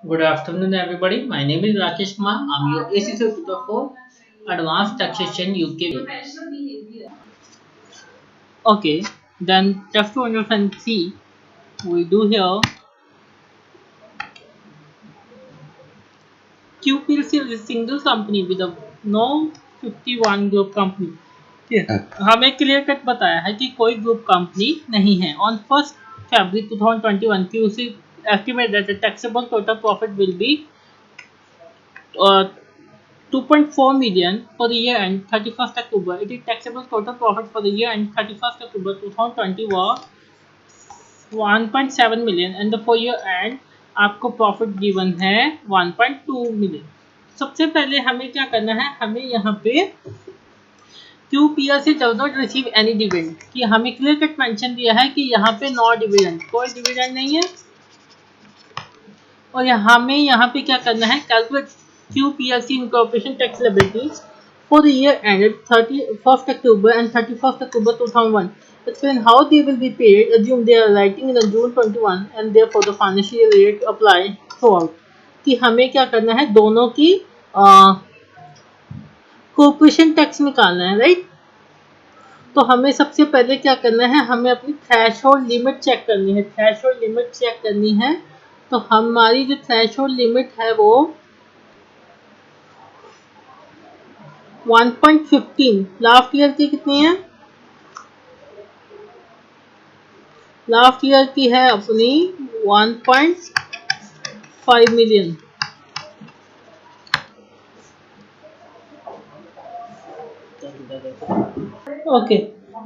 Good afternoon, everybody. My name is Rakesh Kumar. I'm your ACC Tutor for Advanced Taxation UK. Okay, then F 203 we do here. QPLC is a single company with a no 51 group company. हमें clear cut बताया है कि कोई group company नहीं है. On 1st February 2021 QC estimate that the taxable total profit will be 2.4 million for the year end 31st October. It is taxable total profit for the year end 31st October 2020 was 1.7 million and the for year end आपको profit given है 1.2 million. सबसे पहले हमें क्या करना है, हमें यहाँ पे QPLC does not receive any dividend कि हमें क्लियर कट मेंशन दिया है कि यहाँ पे नो डिविडेंड, कोई डिविडेंड नहीं है. और हमें यहाँ पे क्या करना है, calculate QPLC incorporation tax liability for the year ended 31st October and 31st October 2001. Explain how they will be paid. Assume they are writing in June 21 and therefore the financial rate apply throughout. कि हमें क्या करना है, दोनों की corporation tax निकालना है, right. तो हमें सबसे पहले क्या करना है, हमें अपनी थ्रेशोल्ड लिमिट चेक करनी है. थ्रेशोल्ड लिमिट चेक करनी है तो हमारी जो थ्रेशोल्ड लिमिट है वो 1.15. लास्ट ईयर की कितनी है, लास्ट ईयर की है अपनी 1.5 million. Okay,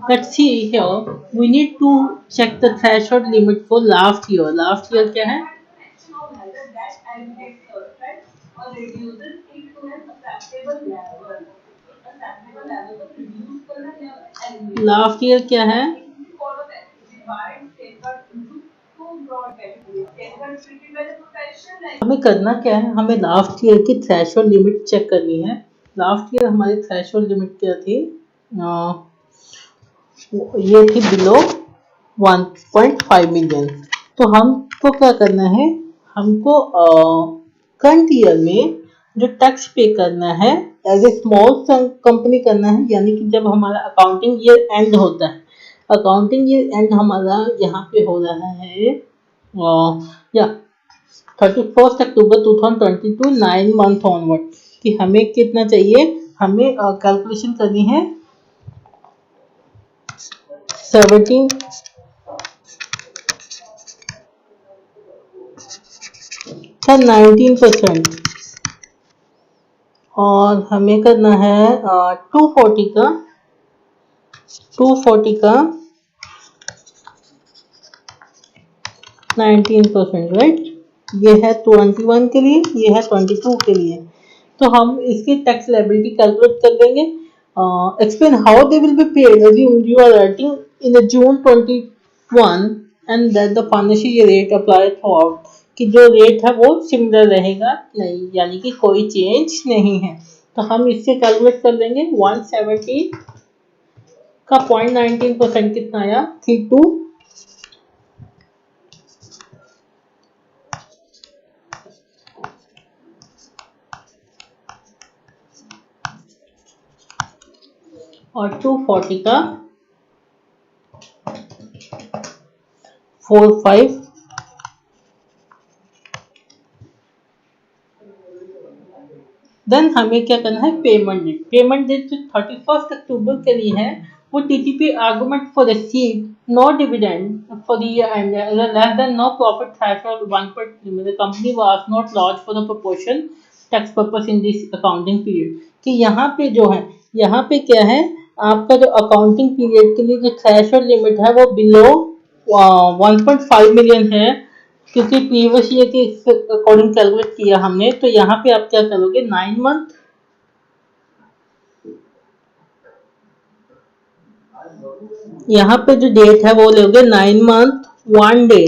let's see here. We need to check the threshold limit for last year. Last year क्या है, लास्ट ईयर क्या है, हमें करना क्या है, हमें लास्ट ईयर की थ्रेशोल्ड लिमिट चेक करनी है. लास्ट ईयर हमारी थ्रेशोल्ड लिमिट क्या थी, ये थी बिलो 1.5 मिलियन. तो हमको क्या करना है, हमको करंट ईयर में जो टैक्स पे करना है एज ए स्मॉल कंपनी करना है. यानी कि जब हमारा अकाउंटिंग ईयर एंड होता है, अकाउंटिंग ईयर एंड हमारा यहाँ पे हो रहा है या 31st October 2022 9 मंथ ऑनवर्ड. कि हमें कितना चाहिए, हमें कैलकुलेशन करनी है 19% और हमें करना है 240 का 19%, राइट. ये है 21 के लिए, ये है 22 के लिए. तो हम इसकी टैक्स लायबिलिटी कैलकुलेट कर लेंगे. Explain how they will be paid. Assume you are writing in the June 21 and that the financial rate apply throughout. कि जो रेट है वो सिमिलर रहेगा नहीं, यानी कि कोई चेंज नहीं है. तो हम इससे कैलकुलेट कर लेंगे 170 का 0.19% कितना आया 32 और 240 का 45. देन हमें क्या करना है, पेमेंट डेट. पेमेंट डेट जो 31st अक्टूबर के लिए है वो TTP argument for receive no dividend for the year and less than no profit threshold 1.3. The company was not launch for the proportion tax purpose in this accounting period. कि यहाँ पे जो है, यहाँ पे क्या है, आपका जो अकाउंटिंग पीरियड के लिए जो थ्रेशोल्ड लिमिट है वो बिलो 1.5 मिलियन है, क्योंकि प्रीवियस ईयर के अकॉर्डिंग कैलकुलेट किया हमने. तो यहाँ पे आप क्या करोगे, 9 मंथ यहाँ पे जो डेट है वो लोगे 9 month 1 day.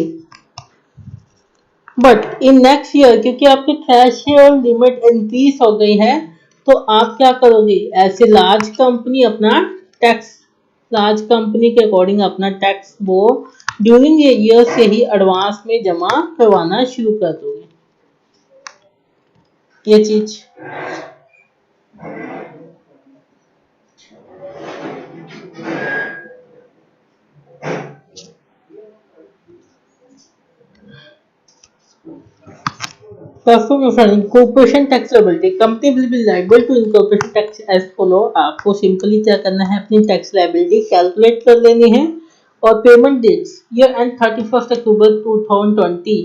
But in next year क्योंकि आपकी थ्रेशोल्ड लिमिट इंक्रीज हो गई है, तो आप क्या करोगे, ऐसे लार्ज कंपनी अपना टैक्स, लार्ज कंपनी के अकॉर्डिंग अपना टैक्स वो ड्यूरिंग ये ईयर से ही एडवांस में जमा करवाना शुरू कर दोगे. ये चीज। Perform referring corporation tax liability. Company will be liable to incorporation tax as follow. आपको सिंपली क्या करना है, अपनी टैक्स लाइबिलिटी कैलकुलेट कर लेनी है और payment dates year end 31 October 2020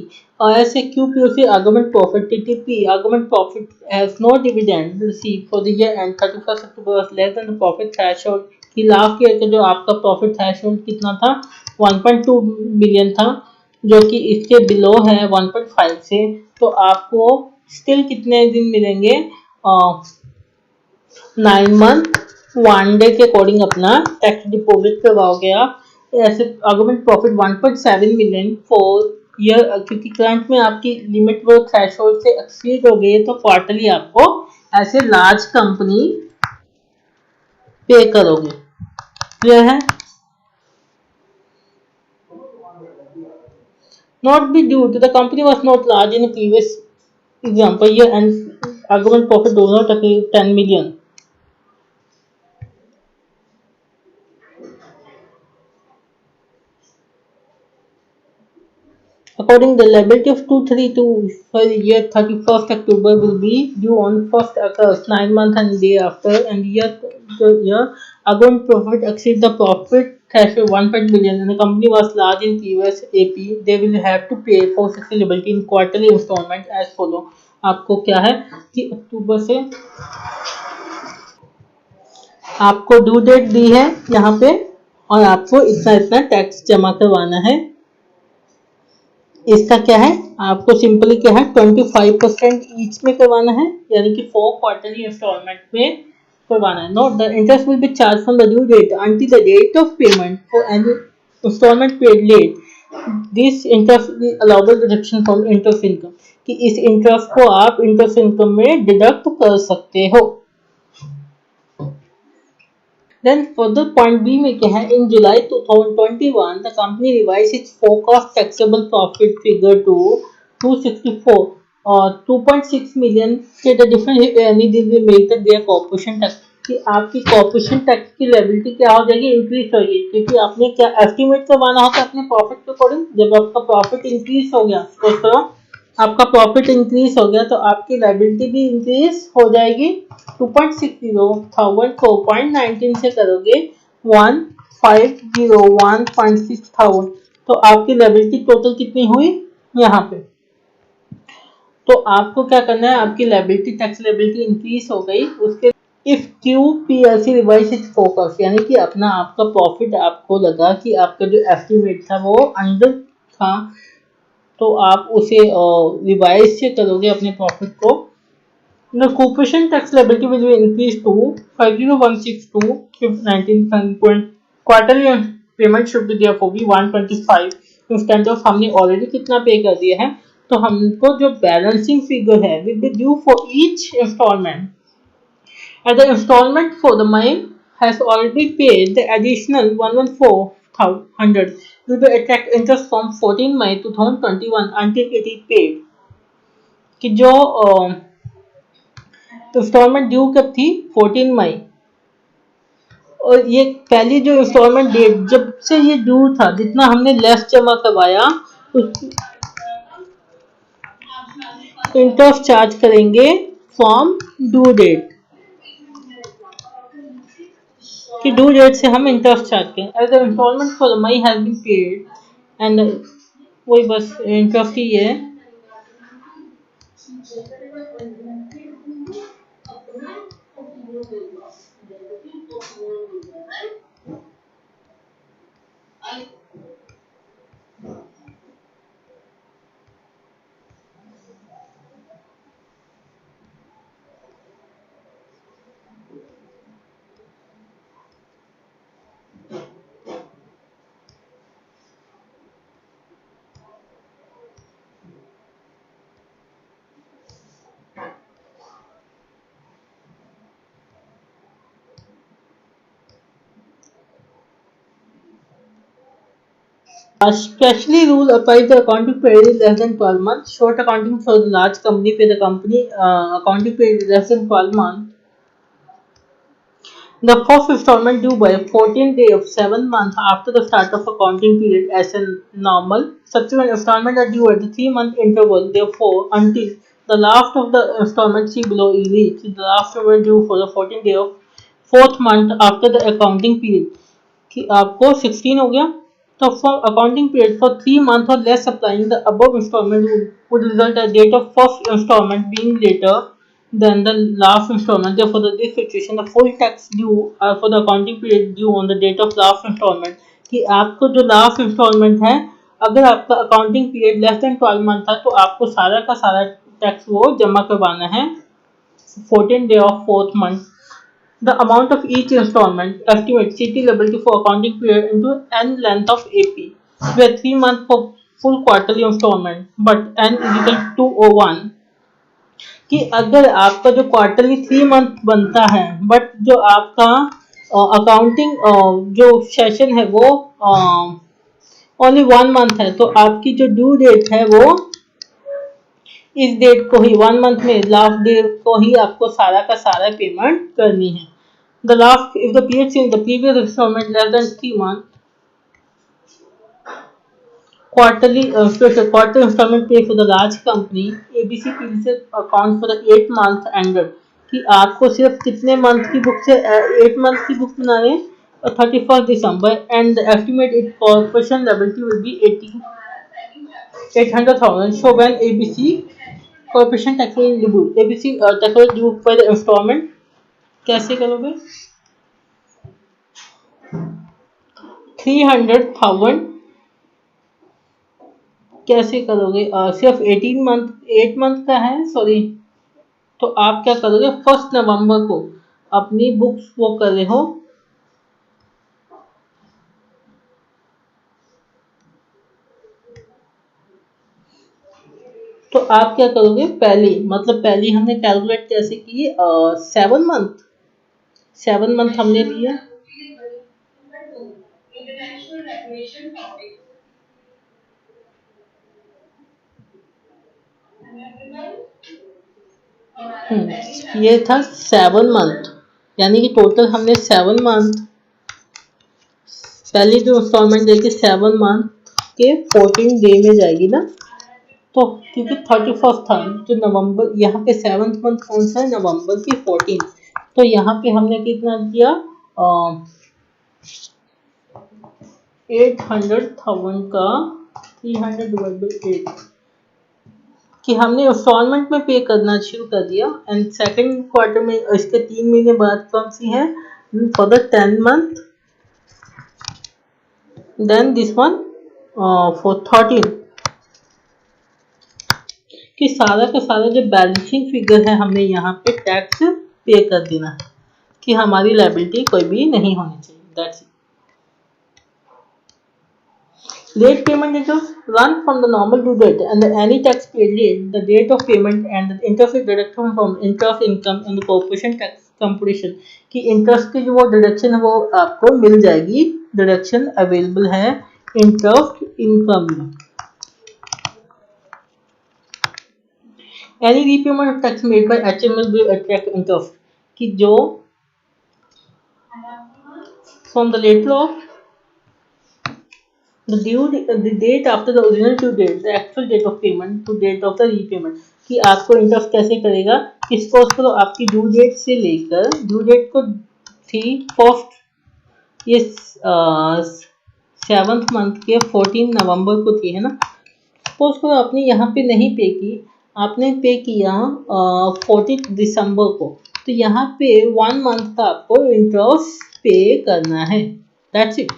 और ऐसे QPOC argument profit TTP argument profit as no dividend receive for the year end 31 October was less than the profit threshold कि लास्ट ईयर का जो आपका प्रॉफिट थ्रेशोल्ड कितना था 1.2 बिलियन था जो कि इसके बिलो है 1.5 से। तो आपको स्टिल कितने दिन मिलेंगे, 9 मंथ 1 डे के अकॉर्डिंग अपना टैक्स डिपॉजिट करवाओगे आप। ऐसे argument profit 1.7 million for year क्योंकि करंट में आपकी लिमिट वो थ्रेशोल्ड से एक्सीड हो गई है तो क्वार्टरली आपको ऐसे लार्ज कंपनी पे करोगे। क्लियर है? Not be due to the company was not large in the previous example year and argument profit does not exceed 10 million. According the liability of 232 for the year 31st October will be due on 1st August 9 months and day after and year argument profit exceed the profit threshold 1 million and the company was large in previous AP they will have to pay for such liability in quarterly installment as follow. आपको क्या है कि अक्टूबर से आपको due date दी है यहाँ पे और आपको इतना इतना टैक्स जमा करवाना है। इसका क्या है, आपको सिंपली क्या है 25% ईच में करवाना है यानी कि 4 क्वार्टरली इंस्टॉलमेंट में करवाना है। Note the interest will be charge from the due date until the date of payment for any instalment paid late. This interest allowable deduction from interest income कि इस इंटरेस्ट को आप इंटरेस्ट इनकम में deduct कर सकते हो। Then further point B में क्या है, in July 2021 the company revised its forecast taxable profit figure to 264 और 2.6 million के the difference any did we make their corporation tax कि आपकी कॉर्पोरेशन टैक्स की लेबिलिटी क्या हो जाएगी, इंक्रीज होगी क्योंकि आपने क्या एस्टिमेट करवाना होता है अपने प्रॉफिट के अकॉर्डिंग। जब आपका प्रॉफिट इंक्रीज हो गया तो आपका प्रॉफिट इंक्रीज हो गया तो आपकी लाइबिलिटी भी इंक्रीज हो जाएगी। 2.60,000 को 0.19 से करोगे 1,501.6,000 तो आपकी लाइबिलिटी टोटल कितनी हुई यहाँ पे। तो आपको क्या करना है, आपकी लाइबिलिटी टैक्स लाइबिलिटी इंक्रीज हो गई उसके if Q P L C revise its focus यानी कि अपना आपका प्रॉफिट आपको लगा कि आपका जो एस्टिमेट था वो अंडर था तो आप उसे रिवाइज से करोगे अपने प्रॉफिट को। The corporation tax liability will be increased to 50,162 19 quarterly payment should be therefore be 125 instant of हमने ऑलरेडी कितना पे कर दिया है तो हमको जो बैलेंसिंग फिगर है will be due for each instalment and the installment for the May has already paid the additional 114,100 will be attract interest from 14 May 2021 until it is paid कि जो इंस्टॉलमेंट ड्यू कब थी 14 मई और ये पहली जो instalment date जब से ये ड्यू था जितना हमने लेस जमा करवाया उस इंटरेस्ट चार्ज करेंगे फ्रॉम ड्यू डेट कि ड्यू डेट से हम इंटरेस्ट चार्ज करें as the instalment for May has been paid and वही बस इंटरेस्ट ही है। A specially rule applies the accounting period is less than 12 months. Short accounting for the large company pay the company accounting period is less than 12 months. The first installment due by 14th day of 7th month after the start of accounting period as in normal. Subsequent installment are due at the 3-month interval. Therefore, until the last of the installment see below is reached, the last one due for the 14th day of 4th month after the accounting period. कि आपको 16 हो गया. So for accounting period for 3 months or less applying the above installment would result a date of first installment being later than the last installment. Therefore, in this situation, the full tax due for the accounting period due on the date of last installment. कि आपको जो last instalment है अगर आपका accounting period less than 12 month था तो आपको सारा का सारा टैक्स वो जमा करवाना है 14 day of 4th month. The amount of each installment estimate CT liability for accounting period into n length of AP, where 3 months for full quarterly installment, but n is equal to 201. कि अगर आपका जो quarterly 3 month बनता है but जो आपका accounting जो session है वो ओनली 1 मंथ है तो आपकी जो ड्यू डेट है वो इस डेट को ही 1 मंथ में लास्ट डेट को ही आपको सारा का सारा पेमेंट करनी है. The last, if the period in the previous installment less than 3 months, quarter installment pay for the large company, ABC PLC account for the 8 month ended. कि आपको सिर्फ कितने मंथ की बुक से 8 मंथ की बुक बना रहे हैं और 31st December and the estimate corporation liability will be 800,000. So when ABC corporation tax will due, ABC tax will due for the installment कैसे करोगे 300,000 कैसे करोगे सिर्फ 8 मंथ का है सॉरी तो आप क्या करोगे 1 नवंबर को अपनी बुक्स वो कर रहे हो तो आप क्या करोगे पहली हमने कैलकुलेट कैसे की 7 मंथ हमने लिया ये था 7 मंथ यानी कि टोटल हमने 7 मंथ पहली जो इंस्टॉलमेंट देखी 7 मंथ के 14 डे में जाएगी ना तो क्योंकि 31st था जो नवंबर यहाँ पे 7th मंथ कौन सा है नवंबर की 14 तो यहाँ पे हमने कितना किया 800,000 का 300 डिवाइड बाई 8 कि हमने इंस्टॉलमेंट में पे करना शुरू कर दिया एंड सेकंड क्वार्टर में इसके 3 महीने बाद कौन सी है for the 10 month then this one for 13 कि सारा का सारा जो बैलेंसिंग फिगर है हमने यहाँ पे टैक्स पे कर देना है कि हमारी लायबिलिटी कोई भी नहीं होनी चाहिए that's it. Late payment interest run from the normal due date and any tax paid late, the date of payment and the interest is deduction from interest income in the corporation tax computation कि interest की जो वो deduction है वो आपको मिल जाएगी deduction available है interest income में. Any repayment of tax made by HML will attract interest कि जो from the later of the date after the original due date, the actual date of payment to date of the repayment कि आपको interest कैसे करेगा किसको उसको तो आपकी ड्यू डेट से लेकर ड्यू डेट को थी फर्स्ट ये 7th मंथ के 14 नवंबर को थी है ना तो उसको आपने यहाँ पे नहीं पे की आपने पे किया 14 दिसंबर को तो यहाँ पे 1 मंथ का आपको इंटरेस्ट पे करना है that's it.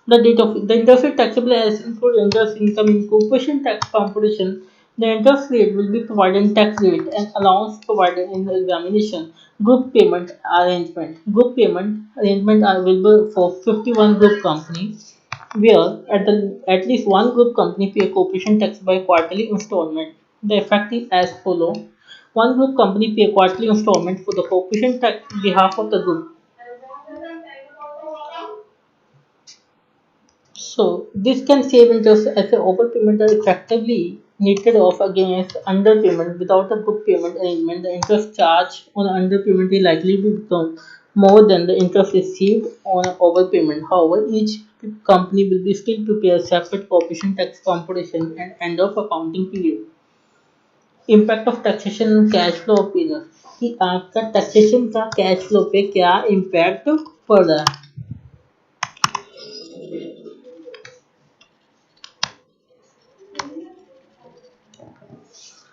The date of the interest taxable as include interest income in corporation tax computation. The interest rate will be provided in tax rate and allowance provided in the examination. Group payment arrangement. Group payment arrangement are available for 51 group companies, where at least one group company pay corporation tax by quarterly installment. The effective as follow: one group company pay quarterly installment for the corporation tax on behalf of the group. So this can save interest as the overpayment are effectively netted off against underpayment. Without a good payment arrangement, the interest charge on underpayment is likely to become more than the interest received on overpayment. However, each company will be still prepare separate corporation tax computation and end of accounting period. Impact of taxation cash flow opinion कि आपका taxation का cash flow पे क्या impact पड़ रहा है।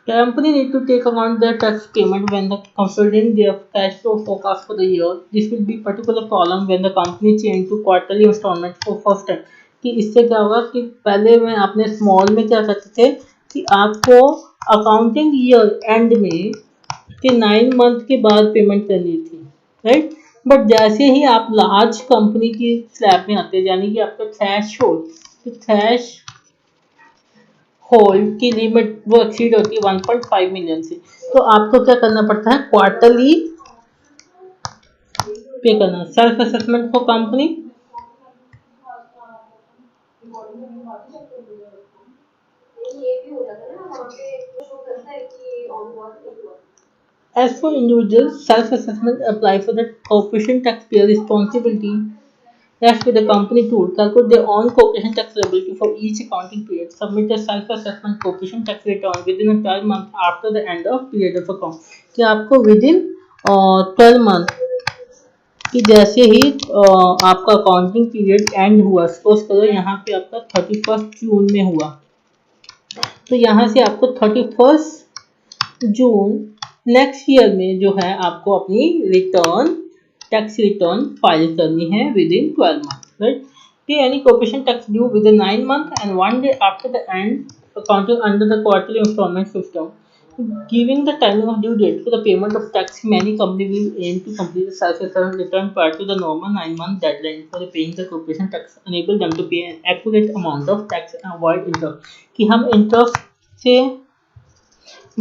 Company need to take account their tax payment when the considering their cash flow forecast for the year. This will be particular problem when the company change to quarterly installment for first time. कि इससे क्या होगा कि पहले में आपने small में क्या करते थे कि आपको अकाउंटिंग ईयर एंड में कि 9 मंथ के बाद पेमेंट करनी थी, राइट। बट जैसे ही आप लार्ज कंपनी की स्लैब में आते हैं, यानी कि आपका थ्रेश होल्ड की लिमिट वो एक्सीड होती है 1.5 मिलियन से, तो आपको क्या करना पड़ता है, क्वार्टरली पे करना। Self assessment for company as for individuals, self-assessment apply for the corporation taxpayer responsibility. As with the company tool, calculate their own corporation tax liability for each accounting period. Submit a self-assessment corporation tax return within a 12 month after the end of period of account. कि आपको within 12 month कि जैसे ही आपका accounting period and हुआ, suppose करो यहाँ पे आपका 31 जून में हुआ, तो यहाँ से आपको 31 जून नेक्स्ट ईयर में जो है आपको अपनी टैक्स रिटर्न फाइल करनी है within 12 month, right. Pay any corporation tax due within 9 month and 1 day after the end accounting under the quarterly instalment system. Giving the timing of due date for the payment of tax, many companies will aim to complete the self-assessment return prior to the normal 9-month deadline for the paying the corporation tax, enable them to pay an accurate amount of tax and avoid interest. कि हम interest से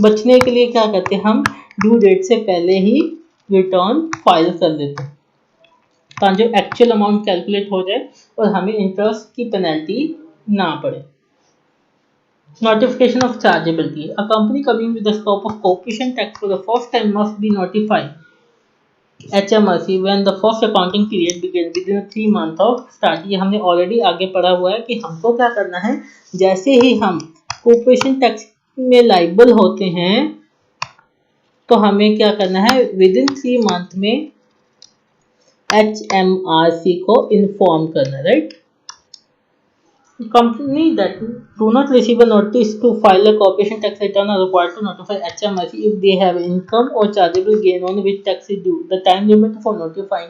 बचने के लिए क्या करते हैं, हम ड्यू डेट से पहले ही रिटर्न फाइल कर देते हैं ताकि जो एक्चुअल अमाउंट कैलकुलेट हो जाए और हमें इंटरेस्ट की पेनल्टी ना पड़े. Notification of chargeability. A company coming with the scope of corporation tax for the first time must be notified HMRC when the first accounting period begins within 3 months of start. ये हमने already आगे पढ़ा हुआ है कि हमको क्या करना है, जैसे ही हम कॉर्पोरेशन टैक्स में लाइबल होते हैं तो हमें क्या करना है, विदिन 3 मंथ में HMRC को इन्फॉर्म करना, right. Company that do not receive a notice to file a corporation tax return are required to notify HMRC if they have income or chargeable gain on which tax is due. The time limit for notifying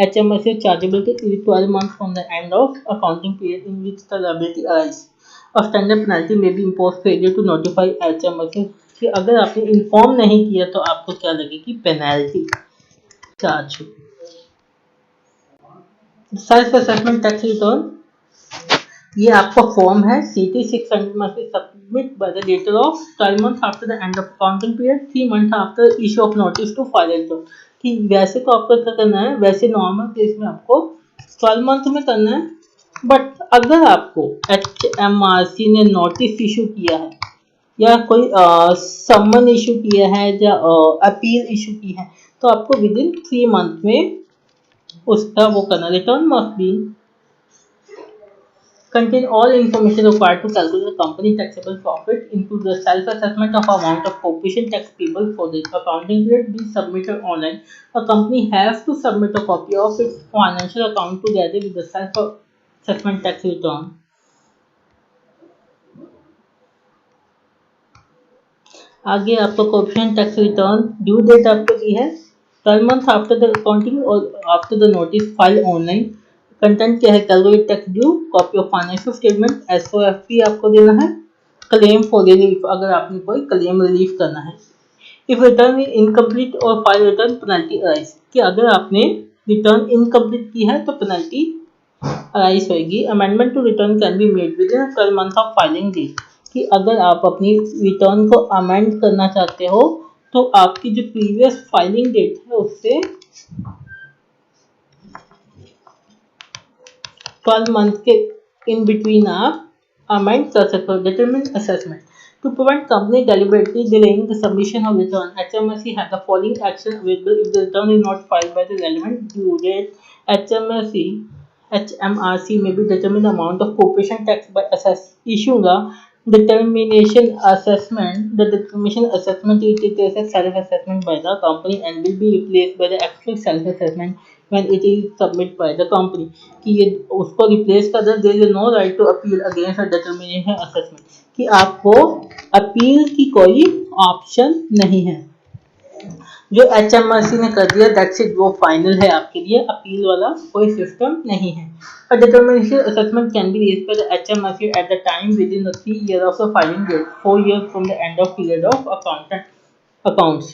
HMRC chargeability is 12 months from the end of accounting period in which the liability arises. A standard penalty may be imposed failure to notify HMRC. कि अगर आपने inform नहीं किया तो आपको क्या लगेगी, penalty charge. Self assessment tax return, ये आपका फॉर्म है CT 600 must be submit by the date of 12 month after the end of accounting period, 3 month after issue of notice to file return. कि वैसे तो आपको क्या करना है, वैसे नॉर्मल केस में आपको 12 मंथ में करना है, बट अगर आपको HMRC ने नोटिस इशू किया है या कोई समन इशू किया है या अपील इशू की है तो आपको विदिन 3 मंथ में उसका वो करना. Return must be contain all information required to calculate the company taxable profit, include the self-assessment of amount of corporation tax payable for the accounting period, be submitted online. A company has to submit a copy of its financial account together with the self-assessment tax return. आगे आपका corporation tax return due date आपको दी है 12 months after the accounting और after the notice file online. Content क्या है, calculate tax due, copy of financial statement, SOFP आपको देना है, क्लेम फॉर रिलीफ अगर आपने कोई क्लेम रिलीफ करना है. इफ रिटर्न इज इनकम्प्लीट और फाइल रिटर्न पेनल्टी अराइज, कि अगर आपने रिटर्न इनकम्प्लीट की है तो पेनल्टी अराइज होगी. Amendment to return can be made within 12 month of filing date, कि अगर आप अपनी रिटर्न को अमेंड करना चाहते हो तो आपकी जो प्रीवियस फाइलिंग डेट है उससे 12 मंथ के इन बिटवीन आप अमेंड कर सकते हो. Determine assessment. To prevent company deliberately delaying the submission of return, HMRC has the following action available if the return is not filed by the relevant due date. HMRC may be determine the amount of corporation tax by issuing a determination assessment. The determination assessment is a self-assessment by the company and will be replaced by the actual self-assessment when it is submitted by the company. कि ये उसको replace कर दे. There is no right to appeal against a determination assessment. कि आपको appeal की कोई option नहीं है. जो HMRC ने कर दिया दैट्स इट, वो फाइनल है आपके लिए. अपील वाला कोई सिस्टम नहीं है. A determination assessment can be raised by the HMRC at the time within the 3 years of the filing date, 4 years from the end of period of accounts.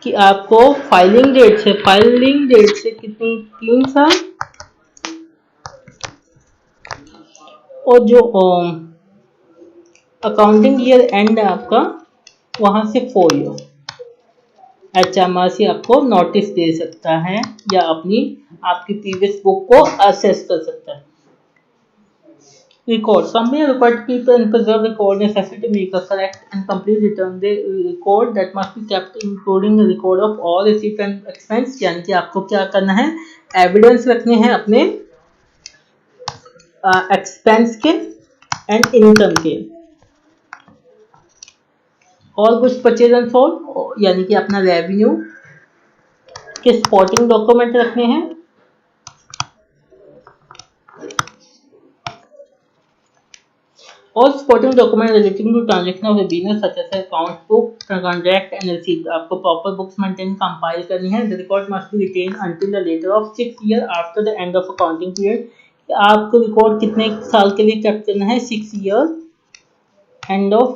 कि आपको फाइलिंग डेट से कितनी 3 साल और जो अकाउंटिंग ईयर एंड है आपका वहां से 4 ईयर. HMRC आपको नोटिस दे सकता है या आपकी प्रीवियस बुक को असेस कर सकता है. Record. Company are required to keep and preserve record necessary to make a correct and complete return. The record that must be kept including the record of all receipt and expense. यानी कि आपको क्या करना है, evidence रखने हैं अपने expense के एंड इनकम के. All goods purchase and sold यानी कि अपना रेवेन्यू के सपोर्टिंग डॉक्यूमेंट रखने हैं. All supporting documents relating to transaction of the business such as account book, contract and receipt. आपको proper books maintain compile करनी है. The record must be retained until the later of 6 years after the end of accounting period. आपको record कितने साल के लिए capture करना है, 6 years and of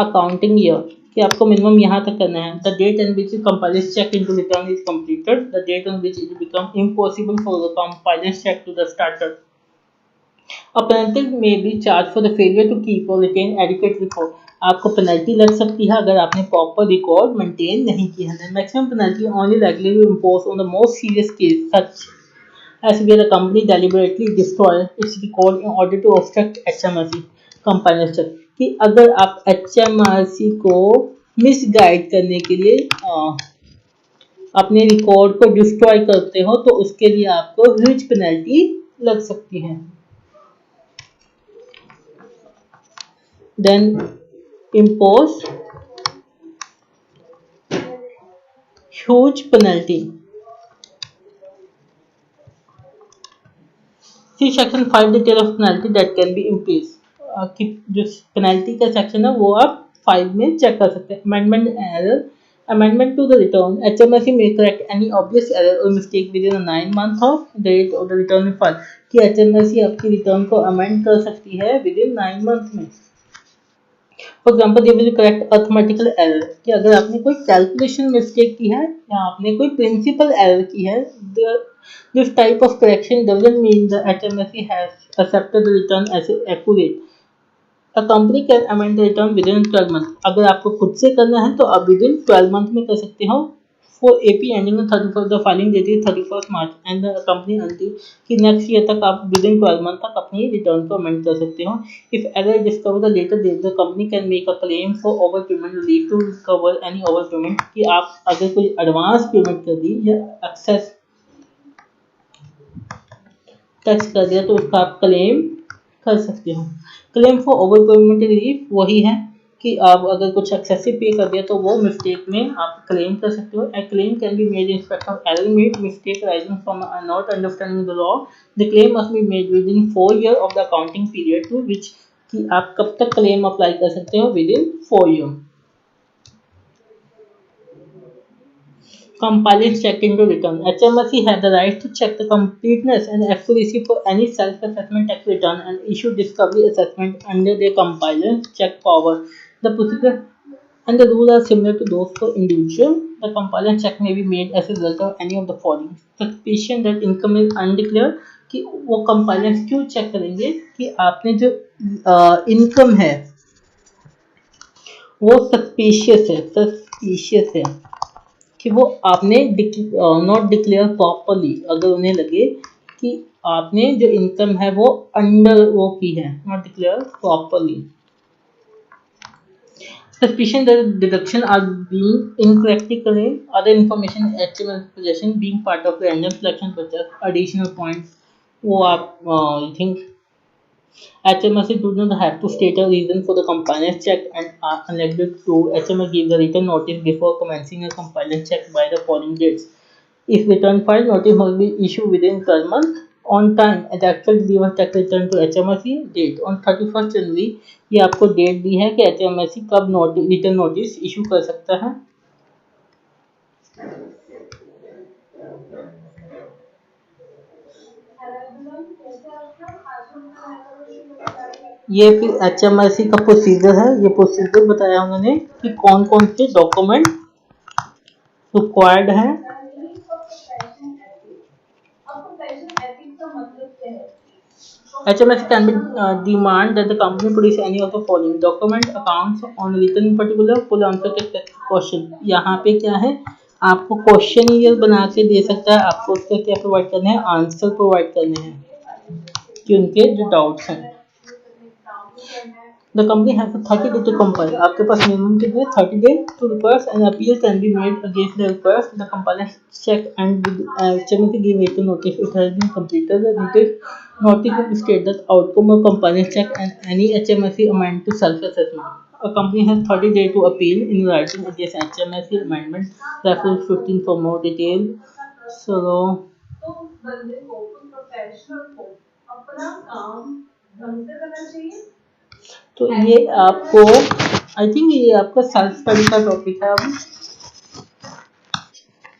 accounting year. कि आपको मिनिमम यहाँ तक करना है. The date on which the compliance check into return is completed. The date on which it become impossible for the compliance check to the starter. A penalty may be charged for the failure to keep or retain adequate record. आपको penalty लग सकती है अगर आपने proper record maintain नहीं किया है. Maximum penalty only likely to impose on the most serious case such as where the company deliberately destroy its record in order to obstruct HMRC compliance check. कि अगर आप HMRC को misguide करने के लिए अपने रिकॉर्ड को डिस्ट्रॉय करते हो तो उसके लिए आपको ह्यूज पेनल्टी लग सकती है. Then impose huge penalty. See section 5 detail of penalty that can be imposed. कि जो पेनल्टी का सेक्शन है वो आप 5 में चेक कर सकते हैं. Amendment to the return. HMRC may correct any obvious error or mistake within 9 months of the date of the return filed. कि HMRC आपकी रिटर्न को अमेंड कर सकती है विदिन 9 मंथ में. For example they will correct arithmetical error. कि अगर आपने कोई कैलकुलेशन मिस्टेक की है या आपने कोई प्रिंसिपल एरर की है, this type of correction doesn't mean the HMRC has accepted the return as accurate. A company can amend the return within 12 month. अगर आपको खुद से करना है तो आप विदिन 12 मंथ में कर सकते हो. For AP ending on 31st, the filing date is 31st March and the company until कि next year तक आप within 12 month तक अपनी रिटर्न को अमेंड कर सकते हो. If error is discovered the later date, the company can make a claim for overpayment relief to recover any overpayment. कि आप अगर कोई एडवांस पेमेंट कर दी या एक्सेस टैक्स कर दिया तो उसका आप क्लेम कर सकते हो. क्लेम फॉर ओवरपेमेंट रिलीफ वही है कि आप अगर कुछ एक्सेसिव पे कर दिया तो वो मिस्टेक में आप क्लेम कर सकते हो. A claim can be made in respect of error made mistake arising from not understanding the law. The claim must be made within 4 years of the accounting period to which कि आप कब तक claim apply कर सकते हो within 4 years. Compliance check into return. HMRC has the right to check the completeness and accuracy for any self-assessment tax return and issue discovery assessment under their compliance check power. The procedure and the rules are similar to those for individual. The compliance check may be made as a result of any of the following. Suspicion that income is undeclared. कि वो compliance क्यों check करेंगे कि आपने जो income है वो suspicious है. कि वो आपने नॉट डिक्लेयर प्रॉपरली, अगर उन्हें लगे कि आपने जो इनकम है वो अंडर वो की है, not declare properly. Suspicion that deduction are being incorrectly correct, other information HMRC possession being part of random selection process, additional points, वो आप I think HMRC do not have to state a reason for the compliance check and are unlikely to HMRC give the written notice before commencing a compliance check by the following dates. If return file notice must be issued within 12 months on time and actual deliver tax return to HMRC date on 31st January, ये आपको date दी है कि HMRC कब return notice issue कर सकता है। ये फिर HMRC का प्रोसीजर है, ये प्रोसीजर बताया उन्होंने कि कौन कौन से डॉक्यूमेंट रिक्वायर्ड हैं। HMRC can be demand that the company produce any of the following document, accounts on written in particular, full answer के क्वेश्चन। यहाँ पे क्या है, आपको क्वेश्चन ये बना के दे सकता है, आपको उसका क्या प्रोवाइड करना है, आंसर प्रोवाइड करने हैं कि उनके जो डाउट्स हैं। The company has a 30 days to comply. आपके पास मिनिमम कितने 30 days to request and appeal can be made against the request. The compliance check and HMRC give written notice it has been completed. The notice will state that outcome of compliance check and any HMRC amendment to self-assessment. A company has 30 days to appeal in writing against HMRC amendment. Reference 15 for more detail. So बंदे को professional को अपना काम ढंग से करना चाहिए। तो ये आपको आई थिंक ये आपका सेल्फ स्टडी का टॉपिक है। अब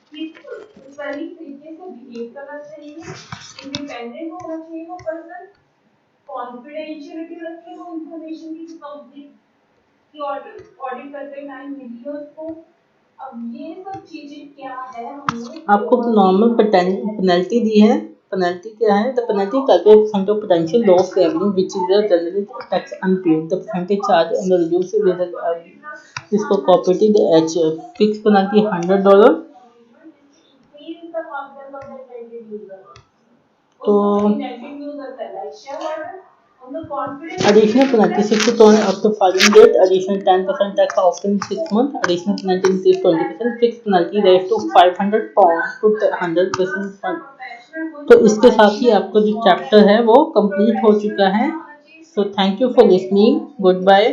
सही तरीके से बिहेव करना चाहिए, इंडिपेंडेंट होना चाहिए वो पर्सन, कॉन्फिडेंशियलिटी रखे वो इंफॉर्मेशन की कंपनी की ऑडिट करते टाइम मिली उसको। अब ये सब चीजें क्या है, हमने आपको नॉर्मल पेनल्टी दी है। पेनल्टी क्या है? The penalty calculated percent of potential loss revenue which is the general tax unpaid. The percentage charge and the reduced with इसको cooperative H fixed penalty $100। तो additional penalty 60,000 up to filing date, additional 10% tax after 6 months, additional penalty increase 20%, fixed penalty raised to £500 to 100%। तो इसके साथ ही आपका जो chapter है वो complete हो चुका है। So thank you for listening, good bye.